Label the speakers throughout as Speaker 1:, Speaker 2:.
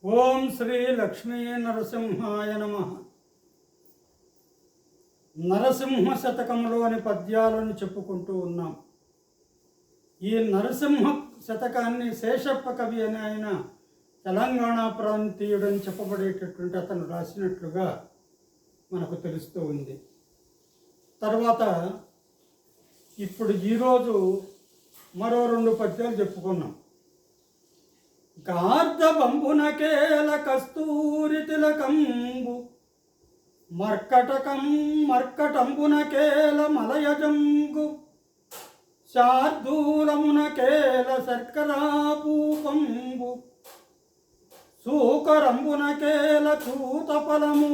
Speaker 1: ఓం శ్రీ లక్ష్మీ నరసింహాయ నమ. నరసింహ శతకంలోని పద్యాలను చెప్పుకుంటూ ఉన్నాం. ఈ నరసింహ శతకాన్ని శేషప్ప కవి అని ఆయన తెలంగాణ ప్రాంతీయుడని చెప్పబడేటటువంటి అతను రాసినట్లుగా మనకు తెలుస్తూ ఉంది. తర్వాత ఇప్పుడు ఈరోజు మరో 2 పద్యాలు చెప్పుకున్నాం. గార్ధబంబునకేల కస్తూరి తిలకంబు మర్కటంబునకేల మలయజంగు శార్దూలమునకేల శర్కరాపూపంబు సూకరంబునకేల చూతఫలము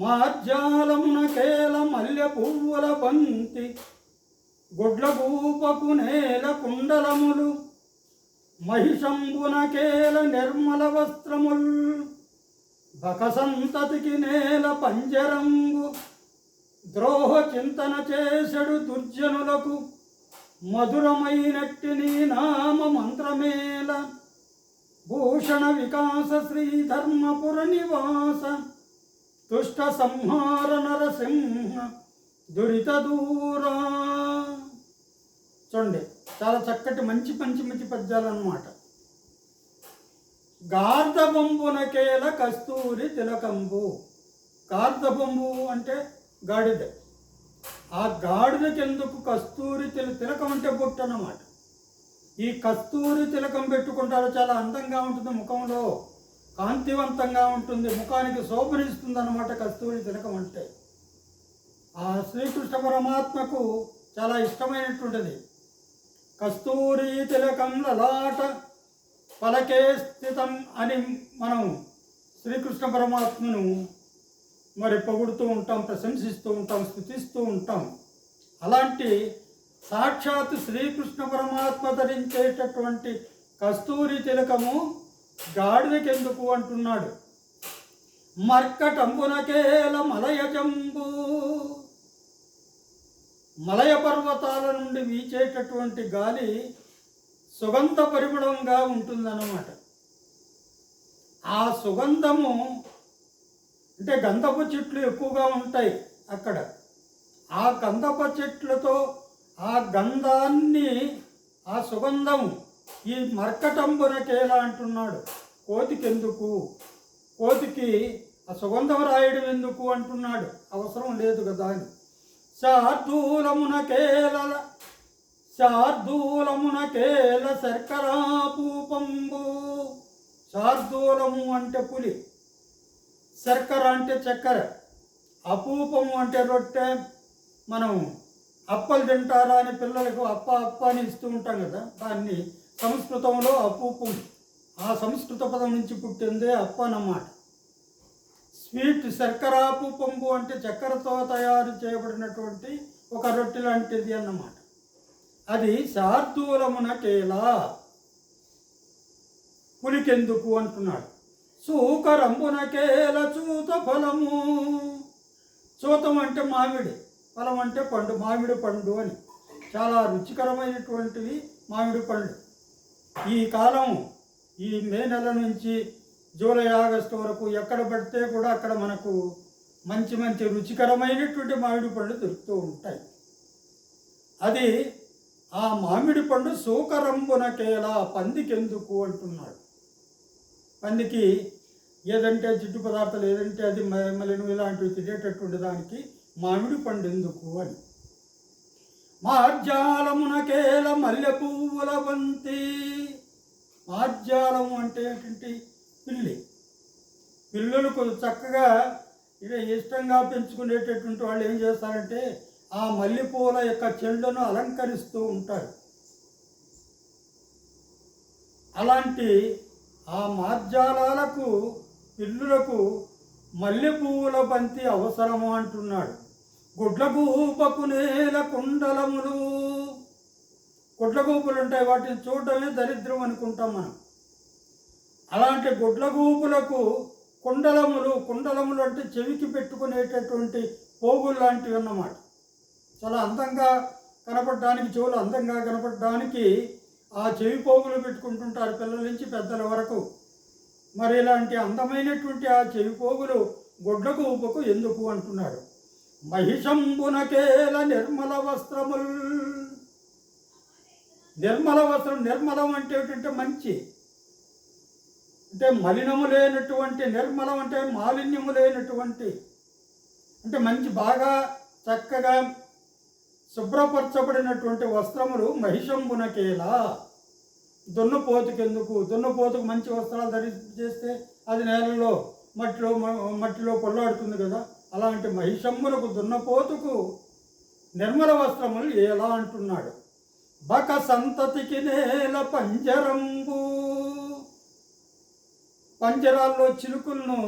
Speaker 1: మార్జాలమునకేల మల్లె పువ్వుల బంతి గుడ్లగూపకు నేల కుండలములు మహిషంబునకేల నిర్మల వస్త్రముల్ బకసంతతికి నేల పంజరంబు ద్రోహ చింతన చేసెడు దుర్జనులకు మధురమైనట్టి నీ నామ మంత్రమేల భూషణ వికాస శ్రీధర్మపుర నివాస దుష్ట సంహార నరసింహ దురిత దూరా. చూడండి, చాలా చక్కటి మంచి పద్యాలు అన్నమాట. గార్ధబంబునకేల కస్తూరి తిలకంబు. గార్ధబంబు అంటే గాడిద. ఆ గాడిదకెందుకు కస్తూరి తిలకం అంటే బొట్టు అన్నమాట. ఈ కస్తూరి తిలకం పెట్టుకుంటారు, చాలా అందంగా ఉంటుంది, ముఖంలో కాంతివంతంగా ఉంటుంది, ముఖానికి శోభనిస్తుంది అన్నమాట కస్తూరి తిలకం అంటే. ఆ శ్రీకృష్ణ పరమాత్మకు చాలా ఇష్టమైనటువంటిది. కస్తూరి తిలకం లలాట పలకే స్థితం అని మనం శ్రీకృష్ణ పరమాత్మను మరి పొగుడుతూ ఉంటాం, ప్రశంసిస్తూ ఉంటాం, స్తుతిస్తూ ఉంటాం. అలాంటి సాక్షాత్ శ్రీకృష్ణ పరమాత్మ ధరించేటటువంటి కస్తూరి తిలకము గాడిదకెందుకు అంటున్నాడు. మర్కటంబునకేల మలయజంబు. మలయ పర్వతాల నుండి వీచేటటువంటి గాలి సుగంధ పరిమళంగా ఉంటుందన్నమాట. ఆ సుగంధము అంటే గంధపు చెట్లు ఎక్కువగా ఉంటాయి అక్కడ. ఆ గంధపు చెట్లతో ఆ గంధాన్ని, ఆ సుగంధము ఈ మర్కటంబునకేలా అంటున్నాడు. కోతికెందుకు, కోతికి ఆ సుగంధం రాయడం ఎందుకు అంటున్నాడు, అవసరం లేదు కదా అని. శార్దూలమునకేల శర్కరాపూపంబు. శార్దూలము అంటే పులి, శర్కర అంటే చక్కెర, అపూపము అంటే రొట్టె. మనం అప్పలు తింటారా అని పిల్లలకు అప్ప అని ఇస్తూ ఉంటాం కదా, దాన్ని సంస్కృతంలో అపూపం, ఆ సంస్కృత పదం నుంచి పుట్టిందే అప్ప అన్నమాట. స్వీట్ శర్కరాపూపంబు అంటే చక్కెరతో తయారు చేయబడినటువంటి ఒక రొట్టె లాంటిది అన్నమాట. అది శార్దూలమునకేలా, పులికెందుకు అంటున్నాడు. సూకరంబునకేల చూత ఫలము. చూతం అంటే మామిడి, ఫలం అంటే పండు, మామిడి పండు అని. చాలా రుచికరమైనటువంటివి మామిడి పండు. ఈ కాలం, ఈ మే నెల నుంచి జూలై ఆగస్టు వరకు ఎక్కడ పడితే కూడా అక్కడ మనకు మంచి మంచి రుచికరమైనటువంటి మామిడి పళ్ళు దొరుకుతూ ఉంటాయి. అది ఆ మామిడి పండు సూకరంబునకేలా, పందికెందుకు అంటున్నాడు. పందికి ఏదంటే జిడ్డు పదార్థాలు, ఏదంటే అది మలినం ఇలాంటివి తినేటటువంటి దానికి మామిడి పండు ఎందుకు అని. మార్జాలమునకేల మల్లె పువ్వుల బంతి. మార్జాలము అంటే ఏంటంటే పిల్లి. పిల్లులకు చక్కగా ఇష్టంగా పెంచుకునేటటువంటి వాళ్ళు ఏం చేస్తారంటే ఆ మల్లెపూల యొక్క చెండును అలంకరిస్తూ ఉంటారు. అలాంటి ఆ మార్జాలాలకు, పిల్లులకు మల్లె పువ్వుల బంతి అవసరము అంటున్నాడు. గుడ్లగూపకు నేల కుండలములు. గుడ్లగూపులు ఉంటాయి, వాటిని చూడటమే దరిద్రం అనుకుంటాం మనం. అలాంటి గుడ్లగూపులకు కుండలములు. కుండలములు అంటే చెవికి పెట్టుకునేటటువంటి పోగులు లాంటివి అన్నమాట. చాలా అందంగా కనపడడానికి, చెవులు అందంగా కనపడడానికి ఆ చెవి పోగులు పెట్టుకుంటుంటారు పిల్లల నుంచి పెద్దల వరకు. మరి ఇలాంటి అందమైనటువంటి ఆ చెవిపోగులు గొడ్లకు ఊపకు ఎందుకు అంటున్నాడు. మహిషంబునకేల నిర్మల వస్త్రముల్. నిర్మల వస్త్రం, నిర్మలం అంటే ఏంటంటే మంచి, అంటే మలినము లేనటువంటి, నిర్మలం అంటే మాలిన్యము లేనటువంటి, అంటే మంచి బాగా చక్కగా శుభ్రపరచబడినటువంటి వస్త్రములు మహిషంబునకేలా. దున్నపోతుకెందుకు? దున్నపోతుకు మంచి వస్త్రాలు ధరించేస్తే అది నేలలో మట్టిలో పొల్లాడుతుంది కదా. అలాంటి మహిషంబునకు, దున్నపోతుకు నిర్మల వస్త్రములు ఎలా అంటున్నాడు. బక సంతతికి నేల పంజరంబు. పంజరాల్లో చిలుకలను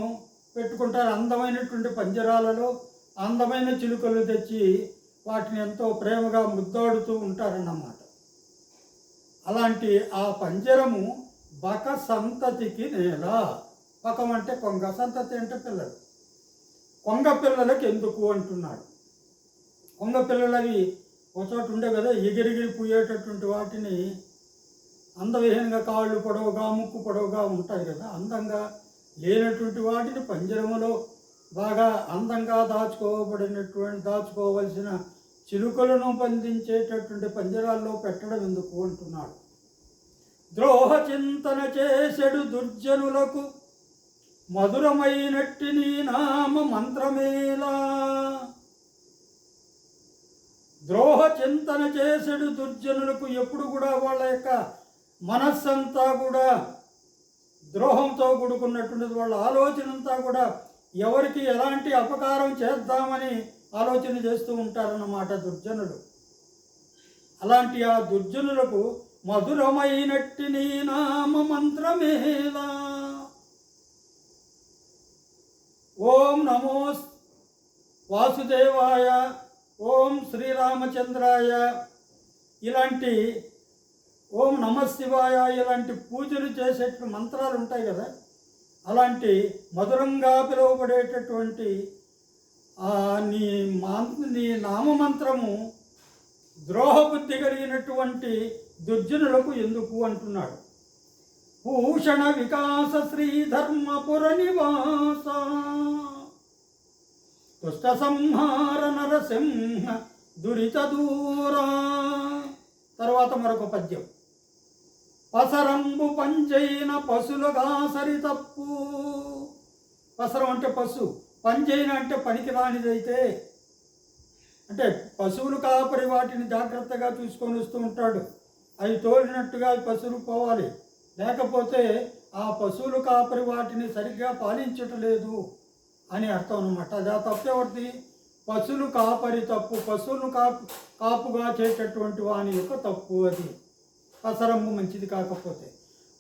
Speaker 1: పెట్టుకుంటారు. అందమైనటువంటి పంజరాలలో అందమైన చిలుకలు తెచ్చి వాటిని ఎంతో ప్రేమగా ముద్దాడుతూ ఉంటారన్నమాట. అలాంటి ఆ పంజరము బక సంతతికి నేల. బకం అంటే కొంగ, సంతతి అంటే పిల్లలు. కొంగ పిల్లలకి ఎందుకు అంటున్నాడు. కొంగ పిల్లలు అవి ఒక చోట ఉండే కదా, ఎగిరిగిరి పూయేటటువంటి వాటిని అందవిహీనంగా కాళ్ళు పొడవుగా ముక్కు పొడవుగా ఉంటాయి కదా, అందంగా లేనటువంటి వాటిని పంజరములో బాగా అందంగా దాచుకోవలసిన చిలుకలను బంధించేటటువంటి పంజరాల్లో పెట్టడం ఎందుకు అంటున్నాడు. ద్రోహ చింతన చేసెడు దుర్జనులకు మధురమైనట్టి నీ నామ మంత్రమేలా. ద్రోహ చింతన చేసెడు దుర్జనులకు ఎప్పుడు కూడా వాళ్ళ యొక్క మనస్సంతా కూడా ద్రోహంతో కూడుకున్నటువంటిది. వాళ్ళ ఆలోచన అంతా కూడా ఎవరికి ఎలాంటి అపకారం చేద్దామని ఆలోచన చేస్తూ ఉంటారన్నమాట దుర్జనులు. అలాంటి ఆ దుర్జనులకు మధురమైనట్టి నీ నామ మంత్రమేలా. ఓం నమో వాసుదేవాయ, ఓం శ్రీరామచంద్రాయ, ఇలాంటి ఓం నమశివాయ ఇలాంటి పూజలు చేసేటువంటి మంత్రాలు ఉంటాయి కదా, అలాంటి మధురంగా పిలువబడేటటువంటి నీ నామమంత్రము ద్రోహబుద్ధి కలిగినటువంటి దుర్జనులకు ఎందుకు అంటున్నాడు. భూషణ వికాస శ్రీధర్మపుర నివాస దుష్ట సంహార నరసింహ దురిత దూరా. తర్వాత మరొక పద్యం. పసరంబు పంచైన పశులుగా సరితప్పు. పసరం అంటే పశు, పంచైన అంటే పనికి రానిదైతే, అంటే పశువులు కాపరి వాటిని జాగ్రత్తగా చూసుకొని వస్తూ ఉంటాడు. అవి తోలినట్టుగా పశువులు పోవాలి, లేకపోతే ఆ పశువులు కాపరి వాటిని సరిగ్గా పాలించటలేదు అని అర్థం అన్నమాట. అది ఆ తప్పేవాటి పశువులు కాపరి తప్పు, పశువులు కాపుగా చేసేటటువంటి వాని యొక్క తప్పు. అది పసరమ్ము మంచిది కాకపోతే.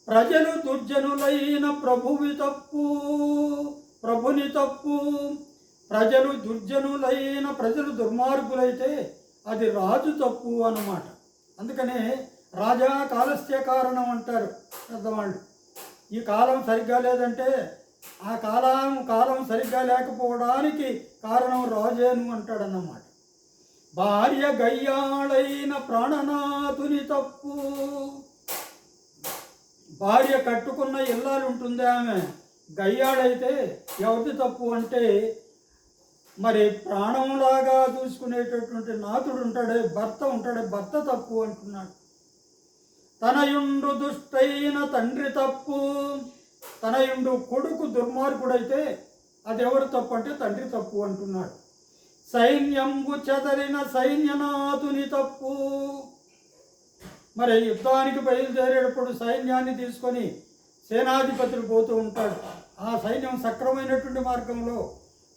Speaker 1: ప్రజలు దుర్జనులైన ప్రభుని తప్పు. ప్రజలు దుర్జనులైన, ప్రజలు దుర్మార్గులైతే అది రాజు తప్పు అన్నమాట. అందుకనే రాజా కాలస్య కారణం అంటారు పెద్దవాళ్ళు. ఈ కాలం సరిగ్గా లేదంటే ఆ కాలం సరిగ్గా లేకపోవడానికి కారణం రాజేను అంటాడన్నమాట. భార్య గయ్యాళైన ప్రాణనాథుని తప్పు. భార్య కట్టుకున్న ఇల్లాలు ఉంటుంది, ఆమె గయ్యాళైతే ఎవరిది తప్పు అంటే మరి ప్రాణంలాగా చూసుకునేటటువంటి నాథుడు ఉంటాడే, భర్త తప్పు అంటున్నాడు. తనయుండు దుష్టైన తండ్రి తప్పు. తనయుండు కొడుకు దుర్మార్గుడైతే అది ఎవరు తప్పు అంటే తండ్రి తప్పు అంటున్నాడు. సైన్యంబు చెదరిన సైన్యనాథుని తప్పు. మరి యుద్ధానికి బయలుదేరేటప్పుడు సైన్యాన్ని తీసుకొని సేనాధిపతులు పోతూ ఉంటాడు. ఆ సైన్యం సక్రమైనటువంటి మార్గంలో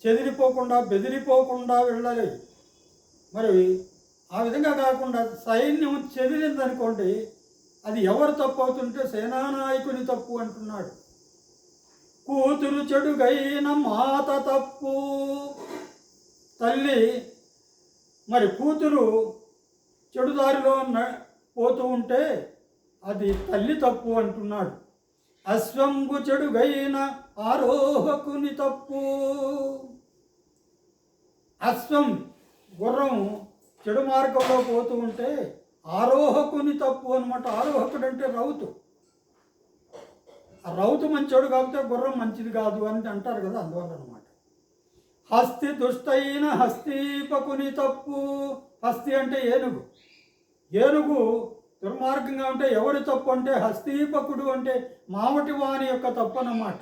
Speaker 1: చెదిరిపోకుండా బెదిరిపోకుండా వెళ్ళాలి. మరి ఆ విధంగా కాకుండా సైన్యం చెదిరిందనుకోండి, అది ఎవరు తప్పు అవుతుంటే సేనానాయకుని తప్పు అంటున్నాడు. కూతురు చెడుగైన మాత తప్పు. తల్లి మరి కూతురు చెడుదారిలో పోతూ ఉంటే అది తల్లి తప్పు అంటున్నాడు. అశ్వంబు చెడుగైన ఆరోహకుని తప్పు. అశ్వం గుర్రం చెడు మార్గంలో పోతూ ఉంటే ఆరోహకుని తప్పు అనమాట. ఆరోహకుడు అంటే రౌతు. ఆ రౌతు మంచోడు కాకపోతే గుర్రం మంచిది కాదు అని అంటారు కదా, అందువల్ల అనమాట. హస్తి దుష్టైన హస్తీపకుని తప్పు. హస్తి అంటే ఏనుగు. ఏనుగు దుర్మార్గంగా ఉంటే ఎవడి తప్పు అంటే హస్తీపకుడు అంటే మావటి వాని యొక్క తప్పు అన్నమాట.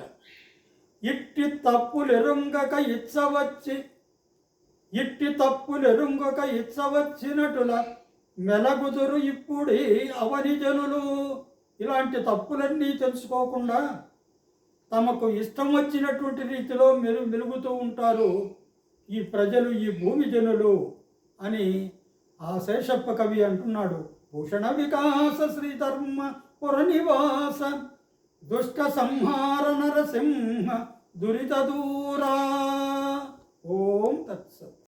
Speaker 1: ఇట్టి తప్పులెరుంగక ఇచ్చవచ్చినటుల మెలగుదురు ఇప్పుడే అవని జనులు. ఇలాంటి తప్పులన్నీ తెలుసుకోకుండా తమకు ఇష్టం వచ్చినటువంటి రీతిలో మెలుగుతూ ఉంటారు ఈ ప్రజలు, ఈ భూమి జనులు అని ఆ శేషప్ప కవి అంటున్నాడు. భూషణ వికాస శ్రీధర్మ పురనివాస దుష్ట సంహార నరసింహ దురిత దూరా. ఓం తత్సత్.